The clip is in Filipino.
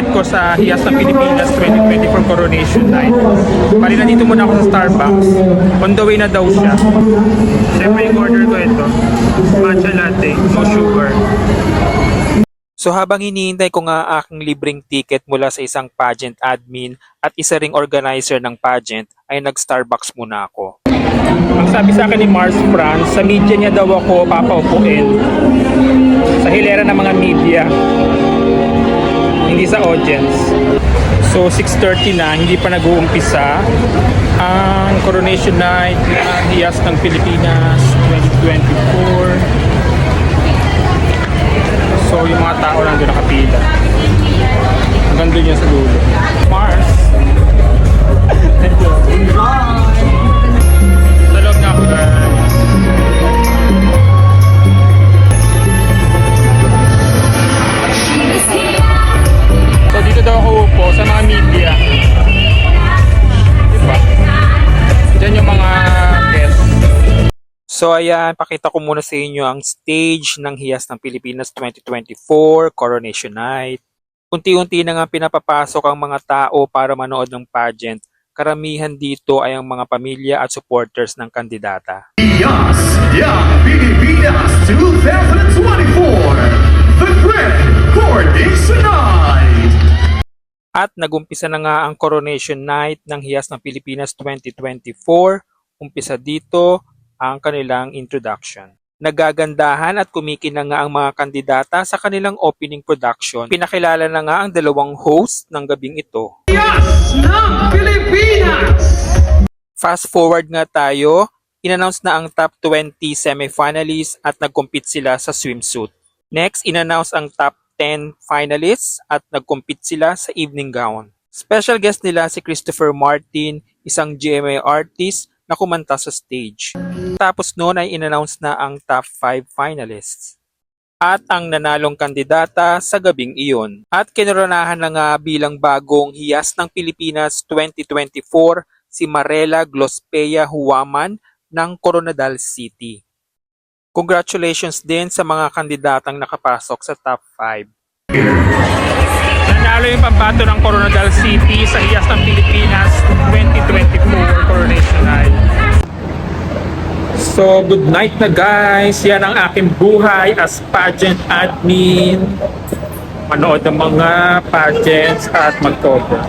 ticket ko sa Hiyas ng Pilipinas 2024 Coronation Night. Bali na dito muna ako sa Starbucks. On the way na daw siya. Siyempre yung order ko ito. Matcha latte, no sugar. So habang hinihintay ko nga aking libreng ticket mula sa isang pageant admin at isa ring organizer ng pageant, ay nag-Starbucks muna ako. Ang sabi sa akin ni Mars France, sa media niya daw ako papaupuin. Sa hilera ng mga media. Hindi sa audience. So 6:30 na, hindi pa nag-uumpisa ang Coronation Night ng Hiyas ng Pilipinas 2024. So yung mga tao lang doon nakapila. Hanggang doon yan sa dulo. Mars! Sa loob na ako guys. So dito daw ako upo sa mga media. Diba? Diyan yung mga guests. So ayan, pakita ko muna sa inyo ang stage ng Hiyas ng Pilipinas 2024 Coronation Night. Unti-unti na nga pinapapasok ang mga tao para manood ng pageant. Karamihan dito ay ang mga pamilya at supporters ng kandidata. Hiyas ng Pilipinas 2024, The Grand Coronation Night! At nagumpisa na nga ang Coronation Night ng Hiyas ng Pilipinas 2024. Umpisa dito ang kanilang introduction. Nagagandahan at kumikinang nga ang mga kandidata sa kanilang opening production. Pinakilala na nga ang dalawang host ng gabing ito. Hiyas ng Pilipinas! Fast forward nga tayo, inannounce na ang top 20 semifinalists at nagcompete sila sa swimsuit. Next, inannounce ang top 10 finalists at nagcompete sila sa evening gown. Special guest nila si Christopher Martin, isang GMA artist na kumanta sa stage. Tapos noon ay inannounce na ang top 5 finalists at ang nanalong kandidata sa gabing iyon. At kinoronahan na nga bilang bagong Hiyas ng Pilipinas 2024 si Marela Glospea Huaman ng Coronadal City. Congratulations din sa mga kandidatang nakapasok sa top 5. Nanalo yung pambato ng Coronadal City sa Hiyas ng Pilipinas 2024 Coronation Night. So, good night na guys. Yan ang aking buhay as pageant admin. Manood ng mga pageants at mag-cover.